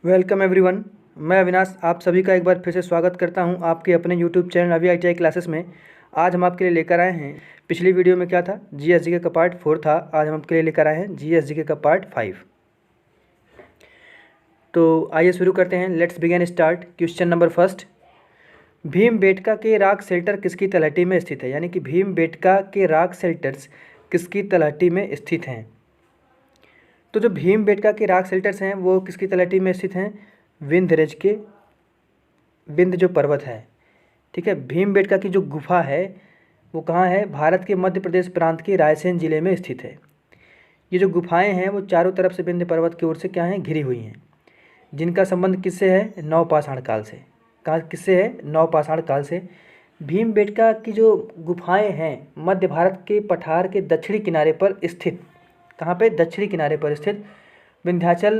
Welcome everyone. मैं अविनाश आप सभी का एक बार फिर से स्वागत करता हूं आपके अपने यूट्यूब चैनल अभी ITI क्लासेस में। आज हम आपके लिए लेकर आए हैं, पिछली वीडियो में क्या था, GSGK का पार्ट 4 था। आज हम आपके लिए लेकर आए हैं GSGK का पार्ट 5। तो आइए शुरू करते हैं। Let's begin start. Question number first, Bhimbetka के रॉक शेल्टर किसकी तलहटी में स्थित है? यानी कि भीमबेटका के रॉक शेल्टर्स किसकी तलहटी में स्थित हैं? तो जो भीमबेटका के रॉक शेल्टर्स हैं वो किसकी तलहटी में स्थित हैं? विंध्य रेंज के, विंध्य जो पर्वत है, ठीक है। भीमबेटका की जो गुफा है वो कहाँ है? भारत के मध्य प्रदेश प्रांत के रायसेन जिले में स्थित है। ये जो गुफाएं हैं वो चारों तरफ से विंध्य पर्वत की ओर से क्या हैं? घिरी हुई हैं, जिनका संबंध किससे है? नवपाषाण काल से। कहाँ किससे है? नवपाषाण काल से। भीमबेटका की जो गुफाएं हैं मध्य भारत के पठार के दक्षिणी किनारे पर स्थित, कहाँ पे? दक्षिणी किनारे पर स्थित विंध्याचल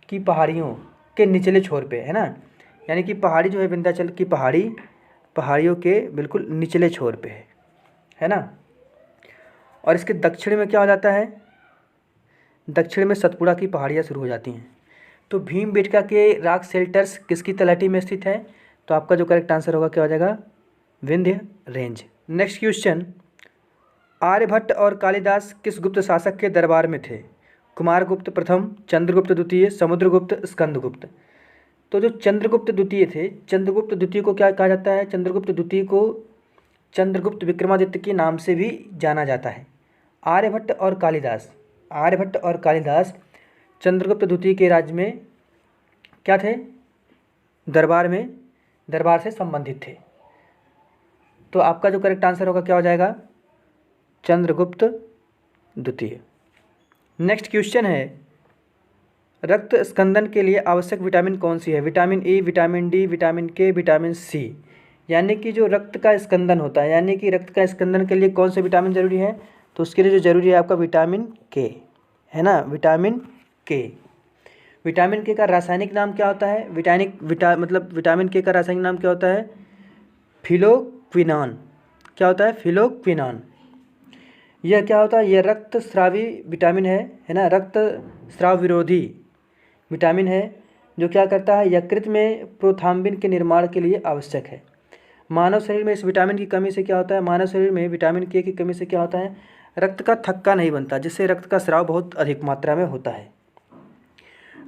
की पहाड़ियों के निचले छोर पे है ना। यानी कि पहाड़ी जो है विंध्याचल की पहाड़ियों के बिल्कुल निचले छोर पे है ना। और इसके दक्षिण में क्या हो जाता है? दक्षिण में सतपुड़ा की पहाड़ियाँ शुरू हो जाती हैं। तो भीमबेटका के रॉक शेल्टर्स किसकी तलहटी में स्थित है? तो आपका जो करेक्ट आंसर होगा क्या हो जाएगा? Vindhya range. Next question, Aryabhatta और कालिदास किस गुप्त शासक के दरबार में थे? कुमारगुप्त प्रथम, चंद्रगुप्त द्वितीय, समुद्रगुप्त, स्कंदगुप्त। तो जो चंद्रगुप्त द्वितीय थे, चंद्रगुप्त द्वितीय को क्या कहा जाता है? चंद्रगुप्त द्वितीय को चंद्रगुप्त विक्रमादित्य के नाम से भी जाना जाता है। आर्यभट्ट और कालिदास चंद्रगुप्त द्वितीय के राज्य में क्या थे? दरबार से संबंधित थे। तो आपका जो करेक्ट आंसर होगा क्या हो जाएगा? चंद्रगुप्त द्वितीय। नेक्स्ट क्वेश्चन है, रक्त स्कंदन के लिए आवश्यक विटामिन कौन सी है? Vitamin E, vitamin D, vitamin K, vitamin C। यानी कि जो रक्त का स्कंदन होता है, यानी कि रक्त का स्कंदन के लिए कौन से विटामिन जरूरी है? तो उसके लिए जो जरूरी है आपका विटामिन K है ना, विटामिन K। विटामिन K का रासायनिक नाम क्या होता है? विटामिन K का रासायनिक नाम क्या होता है? फिलोक्विनॉन। क्या होता है? फिलोक्विनॉन। यह क्या होता है? यह रक्त स्रावी विटामिन है ना, रक्त स्राव विरोधी विटामिन है, जो क्या करता है? यकृत में प्रोथाम्बिन के निर्माण के लिए आवश्यक है। मानव शरीर में इस विटामिन की कमी से क्या होता है? मानव शरीर में विटामिन K की कमी से क्या होता है? रक्त का थक्का नहीं बनता, जिससे रक्त का स्राव बहुत अधिक मात्रा में होता है।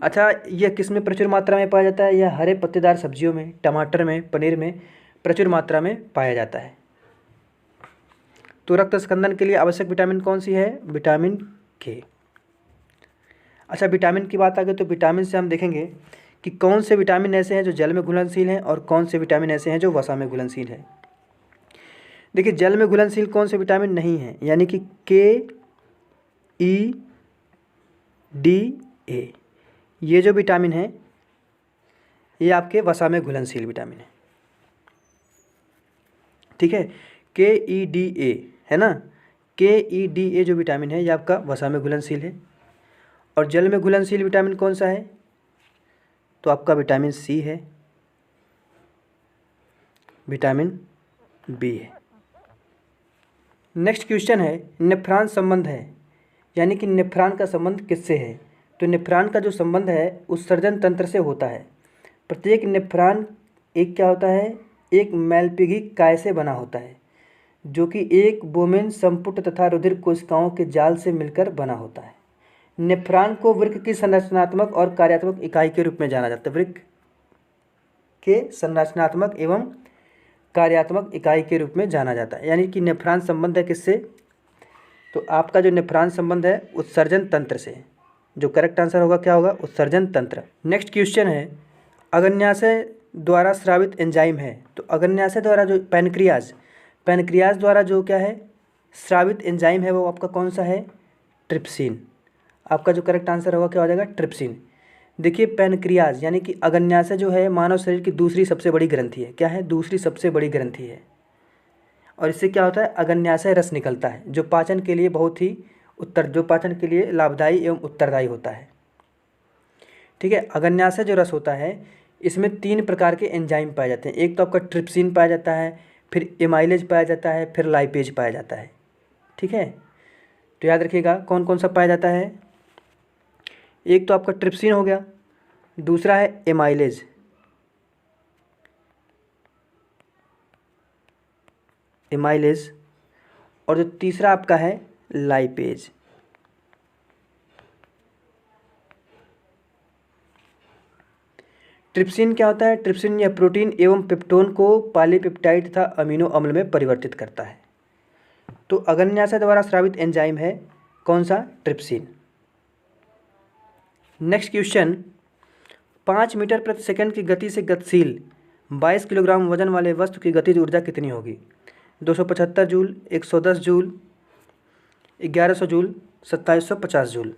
अच्छा, यह किस में प्रचुर मात्रा में पाया जाता है? यह हरे पत्तेदार सब्जियों में, टमाटर में, पनीर में प्रचुर मात्रा में पाया जाता है। तो रक्त स्कंदन के लिए आवश्यक विटामिन कौन सी है? Vitamin K। अच्छा, विटामिन की बात आ गई तो विटामिन से हम देखेंगे कि कौन से विटामिन ऐसे हैं जो जल में घुलनशील हैं और कौन से विटामिन ऐसे हैं जो वसा में घुलनशील हैं। देखिए, जल में घुलनशील कौन से विटामिन नहीं हैं? यानी कि K, E, D, A, ये जो विटामिन है ये आपके वसा में घुलनशील विटामिन है, ठीक है। K, E, D, A है ना, K, E, D, A जो विटामिन है ये आपका वसा में घुलनशील है। और जल में घुलनशील विटामिन कौन सा है? तो आपका विटामिन C है, विटामिन B है। नेक्स्ट क्वेश्चन है, नेफ्रॉन संबंध है, यानी कि नेफ्रॉन का संबंध किससे है? तो नेफ्रॉन का जो संबंध है उत्सर्जन तंत्र से होता है। प्रत्येक नेफ्रॉन एक क्या होता है? एक मैलपिघी काय से बना होता है, जो कि एक बोमेन संपुट तथा रुधिर कोशिकाओं के जाल से मिलकर बना होता है। नेफ्रॉन को वृक्क की संरचनात्मक और कार्यात्मक इकाई के रूप में जाना जाता है। वृक्क के संरचनात्मक एवं कार्यात्मक इकाई के रूप में जाना जाता है। यानी कि नेफ्रॉन संबंध है किससे? तो आपका जो नेफ्रॉन संबंध है उत्सर्जन तंत्र से। जो करेक्ट आंसर होगा क्या होगा? उत्सर्जन तंत्र। नेक्स्ट क्वेश्चन है, अग्न्याशय द्वारा स्रावित एंजाइम है। तो अग्न्याशय द्वारा जो पैनक्रियाज द्वारा जो क्या है स्रावित एंजाइम है वो आपका कौन सा है? ट्रिप्सिन। आपका जो करेक्ट आंसर होगा क्या हो जाएगा? ट्रिप्सिन। देखिए, पैनक्रियाज यानी कि अग्न्याशय जो है मानव शरीर की दूसरी सबसे बड़ी ग्रंथि है। क्या है? दूसरी सबसे बड़ी ग्रंथि है। और इससे क्या होता है? अग्न्याशय रस निकलता है, जो पाचन के लिए लाभदायी एवं उत्तरदायी होता है, ठीक है। अग्न्याशय जो रस होता है इसमें 3 प्रकार के एंजाइम पाए जाते हैं। एक तो आपका ट्रिप्सिन पाया जाता है, फिर एमाइलेज पाया जाता है, फिर लाइपेज पाया जाता है, ठीक है। तो याद रखिएगा कौन कौन सा पाया जाता है। एक तो आपका ट्रिप्सिन हो गया, दूसरा है एमाइलेज, एमाइलेज, और जो तीसरा आपका है लाइपेज। ट्रिप्सिन क्या होता है? ट्रिप्सिन यह प्रोटीन एवं पेप्टोन को पॉलीपेप्टाइड तथा अमीनो अम्ल में परिवर्तित करता है। तो अग्न्याशय द्वारा स्रावित एंजाइम है कौन सा? ट्रिप्सिन। नेक्स्ट क्वेश्चन, 5 मीटर प्रति सेकंड की गति से गतिशील 22 किलोग्राम वजन वाले वस्तु की गतिज ऊर्जा कितनी होगी? 275 जूल, 110 जूल, 1100 जूल, 2750 जूल।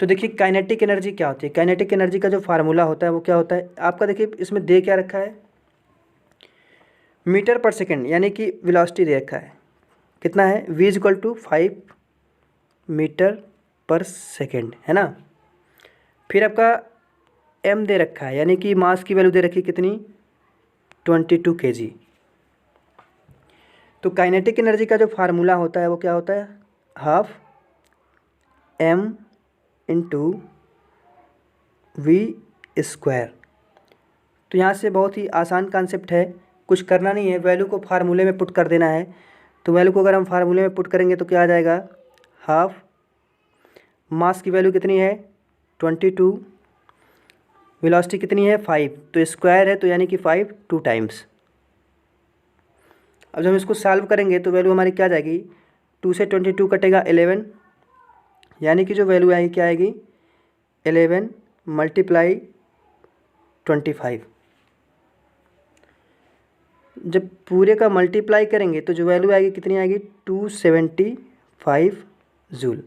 तो देखिए काइनेटिक एनर्जी क्या होती है? काइनेटिक एनर्जी का जो फार्मूला होता है वो क्या होता है आपका? देखिए इसमें दे क्या रखा है? मीटर पर सेकंड, यानी कि वेलोसिटी दे रखा है। कितना है? v इक्वल टू 5 मीटर पर सेकंड, है ना। फिर आपका m दे रखा है, यानी कि मास की वैल्यू दे रखी कितनी? 22 kg। तो काइनेटिक एनर्जी का जो फार्मूला होता है वो क्या होता है? Half m into v square. तो यहाँ से बहुत ही आसान कॉन्सेप्ट है, कुछ करना नहीं है, वैल्यू को फार्मूले में पुट कर देना है। तो वैल्यू को अगर हम फार्मूले में पुट करेंगे तो क्या आ जाएगा? हाफ, मास की वैल्यू कितनी है? 22, वेलोसिटी कितनी है? 5, तो स्क्वायर है तो यानी कि 5 2 टाइम्स। अब जब हम इसको सॉल्व करेंगे तो वैल्यू हमारी क्या आ जाएगी? 2 से 22 कटेगा 11, यानी कि जो वैल्यू आएगी क्या आएगी? 11 मल्टीप्लाई 25। जब पूरे का मल्टीप्लाई करेंगे तो जो वैल्यू आएगी कितनी आएगी? 275 जूल।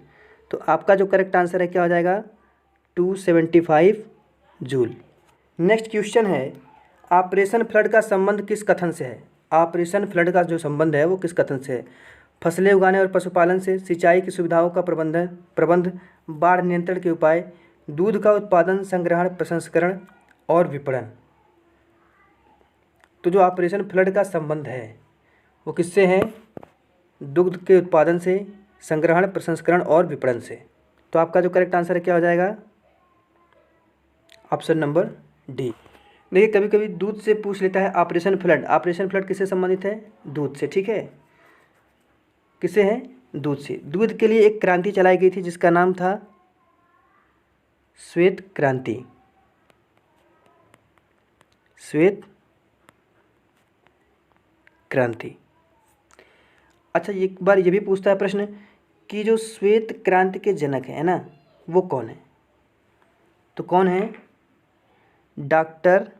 तो आपका जो करेक्ट आंसर है क्या हो जाएगा? 275 जूल। नेक्स्ट क्वेश्चन है, ऑपरेशन फ्लड का संबंध किस कथन से है? ऑपरेशन फ्लड का जो संबंध है वो किस कथन से है? फसलें उगाने और पशुपालन से, सिंचाई की सुविधाओं का प्रबंध, बाढ़ नियंत्रण के उपाय, दूध का उत्पादन, संग्रहण, प्रसंस्करण और विपणन। तो जो ऑपरेशन फ्लड का संबंध है वो किससे है? दुग्ध के उत्पादन से, संग्रहण, प्रसंस्करण और विपणन से। तो आपका जो करेक्ट आंसर है क्या हो जाएगा? Option number D. देखिए कभी कभी दूध से पूछ लेता है ऑपरेशन फ्लड। ऑपरेशन फ्लड किससे संबंधित है? दूध से, ठीक है। किससे है? दूध से। दूध के लिए एक क्रांति चलाई गई थी जिसका नाम था श्वेत क्रांति। श्वेत क्रांति। अच्छा एक बार ये भी पूछता है प्रश्न कि जो श्वेत क्रांति के जनक है ना, वो कौन है? तो कौन है? Doctor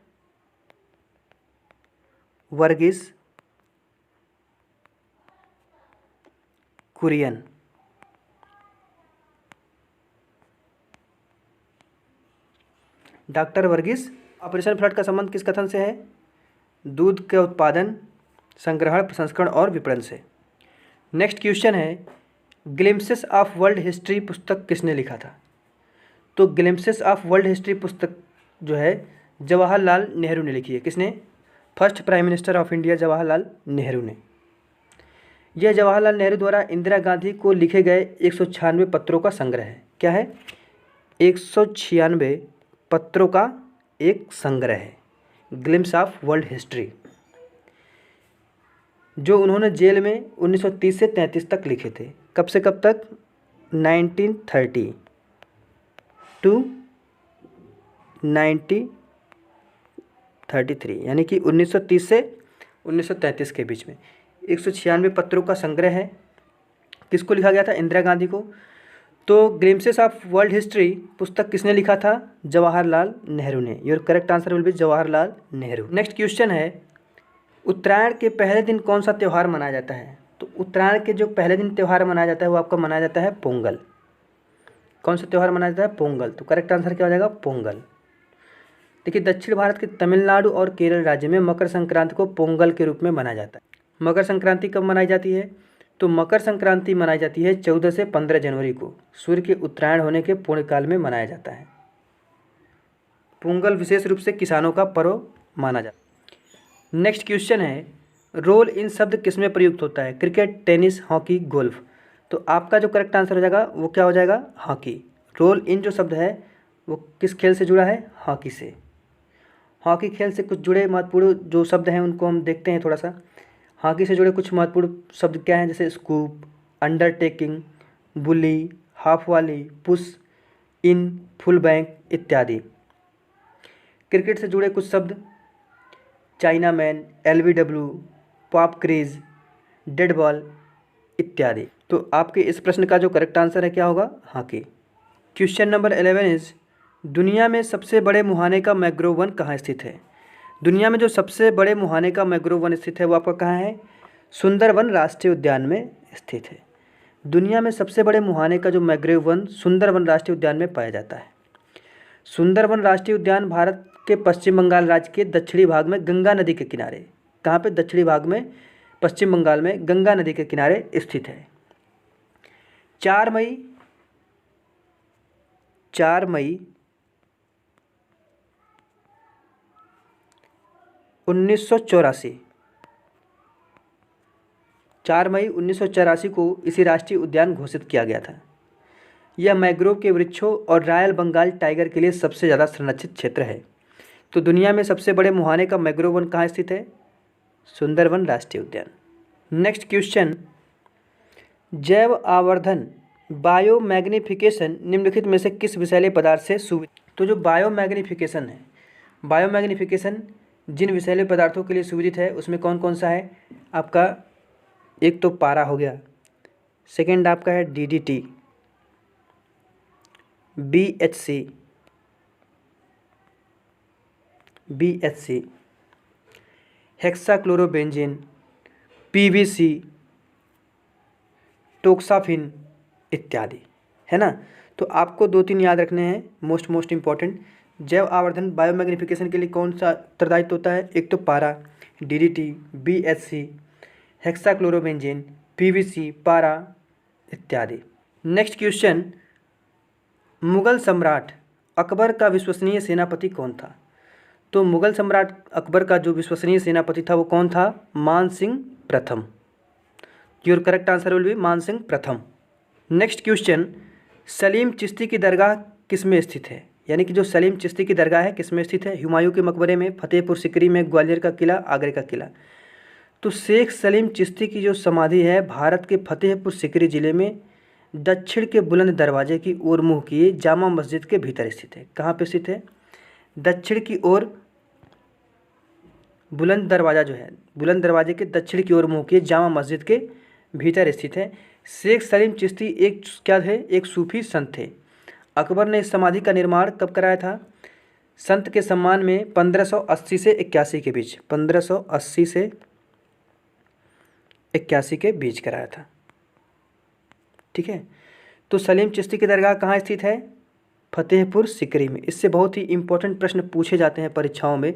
Verghese Kurien. Doctor Verghese. Operation flood का संबंध किस कथन से है? दूध के उत्पादन, संग्रहण, प्रसंस्करण और विपणन से। नेक्स्ट क्वेश्चन है, ग्लिम्पसेस ऑफ वर्ल्ड हिस्ट्री पुस्तक किसने लिखा था? तो ग्लिम्पसेस ऑफ वर्ल्ड हिस्ट्री पुस्तक जो है जवाहरलाल नेहरू ने लिखी है। किसने? First prime minister of India Jawaharlal Nehru ने। यह जवाहरलाल नेहरू द्वारा इंदिरा गांधी को लिखे गए 196 पत्रों का संग्रह है। क्या है? 196 पत्रों का एक संग्रह है, ग्लिम्स ऑफ वर्ल्ड हिस्ट्री, जो उन्होंने जेल में 1930 से 33 तक लिखे थे। कब से कब तक? 1930 टू 1933, यानी कि 1930 से 1933 के बीच में 196 पत्रों का संग्रह है। किसको लिखा गया था? इंदिरा गांधी को। तो ग्लिम्पसेस ऑफ वर्ल्ड हिस्ट्री पुस्तक किसने लिखा था? जवाहरलाल नेहरू ने। Your correct answer will be Jawaharlal Nehru. Next question है, उत्तरायण के पहले दिन कौन सा त्यौहार मनाया जाता है? तो उत्तरायण के जो पहले दिन त्यौहार मनाया जाता है वो आपका मनाया जाता है पोंगल। कौन सा त्यौहार मनाया जाता है? पोंगल। तो करेक्ट आंसर क्या हो जाएगा? पोंगल। देखिए दक्षिण भारत के तमिलनाडु और केरल राज्य में मकर संक्रांति को पोंगल के रूप में मनाया जाता है। मकर संक्रांति कब मनाई जाती है? तो मकर संक्रांति मनाई जाती है 14 से 15 जनवरी को, सूर्य के उत्तरायण होने के पूर्णकाल में मनाया जाता है। पोंगल विशेष रूप से किसानों का पर्व माना जाता है। नेक्स्ट क्वेश्चन है, रोल इन शब्द किसमें प्रयुक्त होता है? Cricket, tennis, hockey, golf. तो आपका जो करेक्ट आंसर हो जाएगा वो क्या हो जाएगा? हॉकी। रोल इन जो शब्द है वो किस खेल से जुड़ा है? हॉकी से। हॉकी खेल से कुछ जुड़े महत्वपूर्ण जो शब्द हैं उनको हम देखते हैं थोड़ा सा। हॉकी से जुड़े कुछ महत्वपूर्ण शब्द क्या हैं? जैसे scoop, undertaking, bully, half volley, push in, full bank इत्यादि। क्रिकेट से जुड़े कुछ शब्द chinaman, LBW, pop crease, dead ball इत्यादि। तो आपके इस प्रश्न का जो करेक्ट आंसर है क्या होगा? हॉकी। क्वेश्चन नंबर 11 इज दुनिया में सबसे बड़े मुहाने का मैंग्रोव वन कहाँ स्थित है? दुनिया में जो सबसे बड़े मुहाने का मैंग्रोव वन स्थित है वो आपका कहाँ है? सुंदरवन राष्ट्रीय उद्यान में स्थित है। दुनिया में सबसे बड़े मुहाने का जो मैंग्रोव वन सुंदरवन राष्ट्रीय उद्यान में पाया जाता है। सुंदरवन राष्ट्रीय उद्यान भारत के पश्चिम बंगाल राज्य के दक्षिणी भाग में गंगा नदी के किनारे, कहाँ पे? दक्षिणी भाग में पश्चिम बंगाल में गंगा नदी के किनारे स्थित है। 4 मई 1984 4 मई 1984 को इसी राष्ट्रीय उद्यान घोषित किया गया था। यह मैंग्रोव के वृक्षों और रॉयल बंगाल टाइगर के लिए सबसे ज़्यादा संरक्षित क्षेत्र है। तो दुनिया में सबसे बड़े मुहाने का मैंग्रोव वन कहाँ स्थित है? सुंदरवन राष्ट्रीय उद्यान। नेक्स्ट क्वेश्चन, जैव आवर्धन बायोमैग्निफिकेशन निम्नलिखित में से किस विषैले पदार्थ से सुविधित? तो जो बायोमैग्निफिकेशन है, बायोमैग्निफिकेशन जिन विषैले पदार्थों के लिए सुविधित है उसमें कौन कौन सा है? आपका एक तो पारा हो गया, सेकेंड आपका है DDT, BHC, हेक्साक्लोरोबेंजीन, PVC, टोक्साफिन इत्यादि, है ना। तो आपको 2-3 याद रखने हैं, मोस्ट इंपॉर्टेंट। जैव आवर्धन बायोमैग्निफिकेशन के लिए कौन सा उत्तरदायित्व होता है? एक तो पारा, DDT, BHC, हेक्साक्लोरोबेंजीन, PVC, पारा इत्यादि। नेक्स्ट क्वेश्चन, मुगल सम्राट अकबर का विश्वसनीय सेनापति कौन था? तो मुगल सम्राट अकबर का जो विश्वसनीय सेनापति था वो कौन था? मान सिंह प्रथम। Your correct answer will be मान सिंह प्रथम। नेक्स्ट क्वेश्चन, सलीम चिश्ती की दरगाह किस में स्थित है? यानी कि जो सलीम चिश्ती की दरगाह है किस में स्थित है? हुमायूं के मकबरे में, फतेहपुर सिकरी में, ग्वालियर का किला, आगरे का किला। तो शेख सलीम चिश्ती की जो समाधि है भारत के फतेहपुर सिकरी जिले में दक्षिण के बुलंद दरवाजे की ओर मुँह किए जामा मस्जिद के भीतर स्थित है। कहाँ पे स्थित है? दक्षिण की ओर, बुलंद दरवाज़ा जो है, बुलंद दरवाजे के दक्षिण की ओर मुँह किए जामा मस्जिद के भीतर स्थित है। शेख सलीम चिश्ती एक क्या थे? एक सूफी संत थे। अकबर ने इस समाधि का निर्माण कब कराया था? संत के सम्मान में 1580 से 81 के बीच, 1580 से 81 के बीच कराया था। ठीक है। तो सलीम चिश्ती की दरगाह कहाँ स्थित है? फतेहपुर सिकरी में। इससे बहुत ही इंपॉर्टेंट प्रश्न पूछे जाते हैं परीक्षाओं में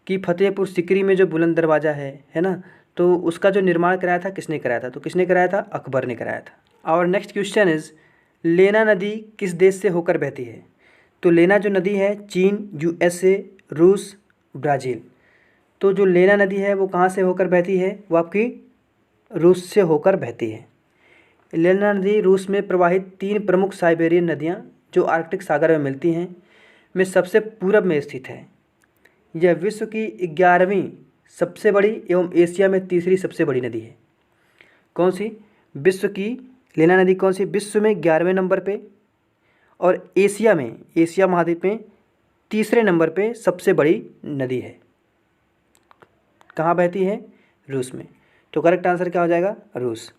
कि फतेहपुर सिकरी में जो बुलंद दरवाज़ा है ना, तो उसका जो निर्माण कराया था किसने कराया था? तो किसने कराया था? अकबर ने कराया था। और नेक्स्ट क्वेश्चन इज लेना नदी किस देश से होकर बहती है? तो लेना जो नदी है चीन, USA, रूस, ब्राज़ील। तो जो लेना नदी है वो कहाँ से होकर बहती है? वो आपकी रूस से होकर बहती है। लेना नदी रूस में प्रवाहित 3 प्रमुख साइबेरियन नदियाँ जो आर्कटिक सागर में मिलती हैं में सबसे पूरब में स्थित है। यह विश्व की 11वीं सबसे बड़ी एवं एशिया में तीसरी सबसे बड़ी नदी है। कौन सी? विश्व की लेना नदी कौन सी? विश्व में 11वें नंबर पे और एशिया में, एशिया महाद्वीप में तीसरे नंबर पे सबसे बड़ी नदी है। कहाँ बहती है? रूस में। तो करेक्ट आंसर क्या हो जाएगा? रूस।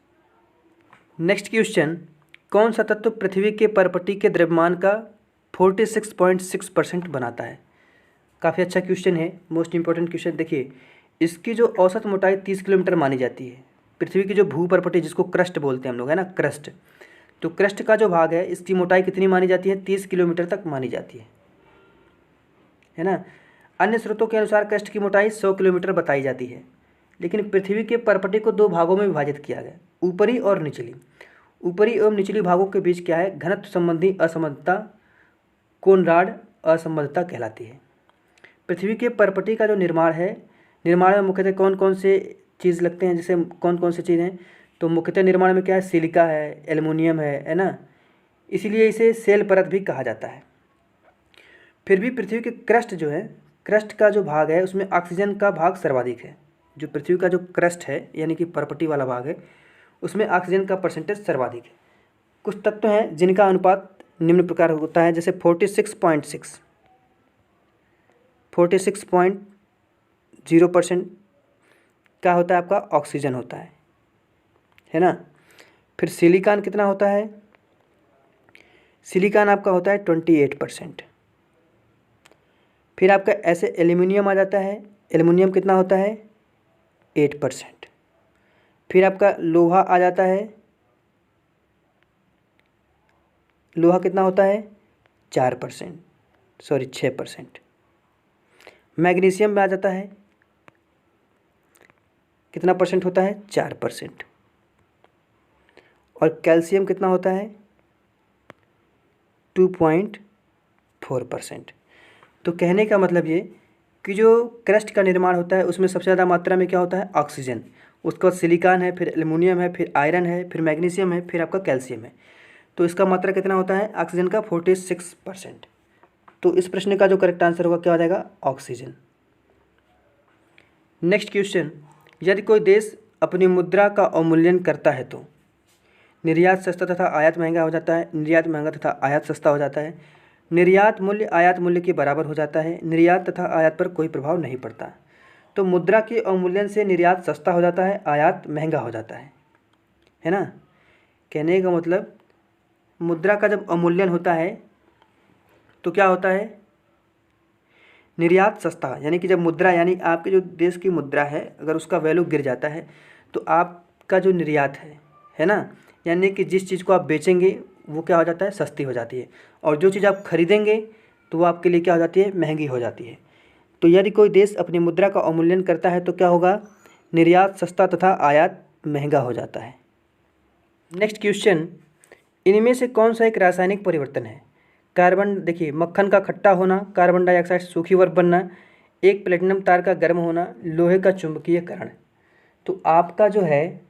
नेक्स्ट क्वेश्चन, कौन सा तत्व पृथ्वी के परपटी के द्रव्यमान का 46.6% बनाता है? काफ़ी अच्छा क्वेश्चन है, मोस्ट इंपॉर्टेंट क्वेश्चन। देखिए, इसकी जो औसत मोटाई 30 किलोमीटर मानी जाती है। पृथ्वी की जो भूपर्पटी जिसको क्रस्ट बोलते हैं हम लोग, है ना, क्रस्ट, तो क्रस्ट का जो भाग है इसकी मोटाई कितनी मानी जाती है? 30 किलोमीटर तक मानी जाती है ना। अन्य स्रोतों के अनुसार क्रस्ट की मोटाई 100 किलोमीटर बताई जाती है, लेकिन पृथ्वी के परपटी को 2 भागों में विभाजित किया गया, ऊपरी और निचली। ऊपरी एवं निचली भागों के बीच क्या है? घनत्व संबंधी असमंजसता कोनराड असमंजसता कहलाती है। पृथ्वी के परपटी का जो निर्माण है, निर्माण में मुख्यतः कौन कौन से चीज़ लगते हैं? जैसे कौन कौन से चीज़ हैं? तो मुख्यतः निर्माण में क्या है? सिलिका है, एल्युमिनियम है ना, इसीलिए इसे सेल परत भी कहा जाता है। फिर भी पृथ्वी के क्रस्ट जो है, क्रस्ट का जो भाग है उसमें ऑक्सीजन का भाग सर्वाधिक है। जो पृथ्वी का जो क्रस्ट है यानी कि परपटी वाला भाग है उसमें ऑक्सीजन का परसेंटेज सर्वाधिक है। कुछ तत्व हैं जिनका अनुपात निम्न प्रकार होता है, जैसे 46.0% क्या होता है आपका, ऑक्सीजन होता है ना। फिर सिलिकॉन कितना होता है, सिलिकॉन आपका होता है 28%। फिर आपका ऐसे एल्युमिनियम आ जाता है, एल्युमिनियम कितना होता है 8%। फिर आपका लोहा आ जाता है, लोहा कितना होता है 6%। मैग्नीशियम में आ जाता है, कितना परसेंट होता है 4%। और कैल्शियम कितना होता है 2.4%। तो कहने का मतलब ये कि जो क्रस्ट का निर्माण होता है उसमें सबसे ज़्यादा मात्रा में क्या होता है, ऑक्सीजन। उसके बाद सिलिकॉन है, फिर एल्युमिनियम है, फिर आयरन है, फिर मैग्नीशियम है, फिर आपका कैल्शियम है। तो इसका मात्रा कितना होता है ऑक्सीजन का 46%। तो इस प्रश्न का जो करेक्ट आंसर होगा क्या हो जाएगा, ऑक्सीजन। नेक्स्ट क्वेश्चन, यदि कोई देश अपनी मुद्रा का अवमूल्यन करता है तो निर्यात सस्ता तथा आयात महंगा हो जाता है, निर्यात महंगा तथा आयात सस्ता हो जाता है, निर्यात मूल्य आयात मूल्य के बराबर हो जाता है, निर्यात तथा आयात पर कोई प्रभाव नहीं पड़ता। तो मुद्रा के अवमूल्यन से निर्यात सस्ता हो जाता है, आयात महंगा हो जाता है ना। कहने का मतलब मुद्रा का जब अवमूल्यन होता है तो क्या होता है, निर्यात सस्ता, यानी कि जब मुद्रा यानी आपके जो देश की मुद्रा है अगर उसका वैल्यू गिर जाता है तो आपका जो निर्यात है ना, यानी कि जिस चीज़ को आप बेचेंगे वो क्या हो जाता है, सस्ती हो जाती है, और जो चीज़ आप खरीदेंगे तो वो आपके लिए क्या हो जाती है, महंगी हो जाती है। तो यदि कोई देश अपनी मुद्रा का अवमूल्यन करता है तो क्या होगा, निर्यात सस्ता तथा आयात महंगा हो जाता है। नेक्स्ट क्वेश्चन, इनमें से कौन सा एक रासायनिक परिवर्तन है। कार्बन, देखिए मक्खन का खट्टा होना, कार्बन डाइऑक्साइड सूखी बर्फ बनना, एक प्लेटिनम तार का गर्म होना, लोहे का चुंबकीयकरण। तो आपका जो है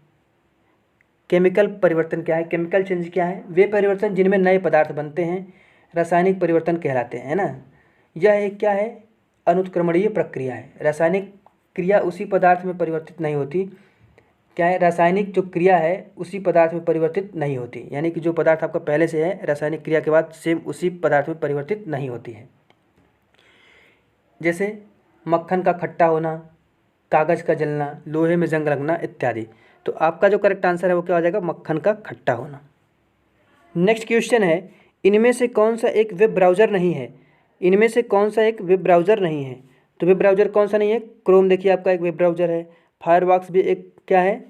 केमिकल परिवर्तन क्या है, केमिकल चेंज क्या है, वे परिवर्तन जिनमें नए पदार्थ बनते हैं रासायनिक परिवर्तन कहलाते हैं, है ना। यह एक क्या है, अनुत्क्रमणीय प्रक्रिया है। रासायनिक क्रिया उसी पदार्थ में परिवर्तित नहीं होती, क्या है, रासायनिक जो क्रिया है उसी पदार्थ में परिवर्तित नहीं होती, यानी कि जो पदार्थ आपका पहले से है रासायनिक क्रिया के बाद सेम उसी पदार्थ में परिवर्तित नहीं होती है। जैसे मक्खन का खट्टा होना, कागज़ का जलना, लोहे में जंग लगना इत्यादि। तो आपका जो करेक्ट आंसर है वो क्या हो जाएगा, मक्खन का खट्टा होना। नेक्स्ट क्वेश्चन है, इनमें से कौन सा एक वेब ब्राउज़र नहीं है, इनमें से कौन सा एक वेब ब्राउज़र नहीं है। तो वेब ब्राउज़र कौन सा नहीं है, क्रोम देखिए आपका एक वेब ब्राउज़र है, फायरफॉक्स भी एक क्या है,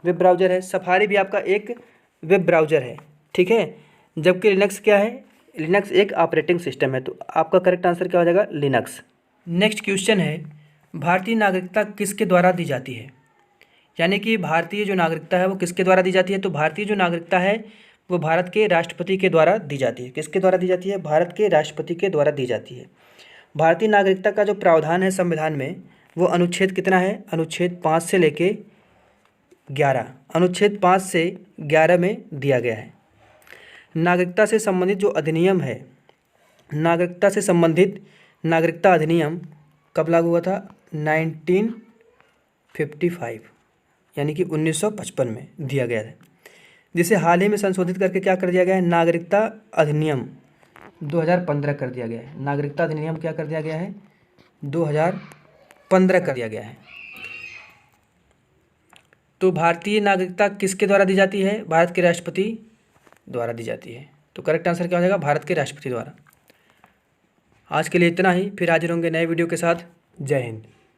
वेब ब्राउज़र है, सफारी भी आपका एक वेब ब्राउज़र है, ठीक है। जबकि लिनक्स क्या है, लिनक्स एक ऑपरेटिंग सिस्टम है। तो आपका करेक्ट आंसर क्या हो जाएगा, लिनक्स। नेक्स्ट क्वेश्चन है, भारतीय नागरिकता किसके द्वारा दी जाती है, यानी कि भारतीय जो नागरिकता है वो किसके द्वारा दी जाती है। तो भारतीय जो नागरिकता है वो भारत के राष्ट्रपति के द्वारा दी जाती है। किसके द्वारा दी जाती है, भारत के राष्ट्रपति के द्वारा दी जाती है। भारतीय नागरिकता का जो प्रावधान है संविधान में वो अनुच्छेद कितना है, अनुच्छेद 5 से लेके 11, अनुच्छेद 5 से 11 में दिया गया है। नागरिकता से संबंधित जो अधिनियम है, नागरिकता से संबंधित नागरिकता अधिनियम कब लागू हुआ था, 1955 यानी कि 1955 में दिया गया है, जिसे हाल ही में संशोधित करके क्या कर दिया गया है, नागरिकता अधिनियम 2015 कर दिया गया है। नागरिकता अधिनियम क्या कर दिया गया है, 2015 कर दिया गया है। तो भारतीय नागरिकता किसके द्वारा दी जाती है, भारत के राष्ट्रपति द्वारा दी जाती है। तो करेक्ट आंसर क्या हो जाएगा, भारत के राष्ट्रपति द्वारा। आज के लिए इतना ही, फिर हाजिर होंगे नए वीडियो के साथ। जय हिंद।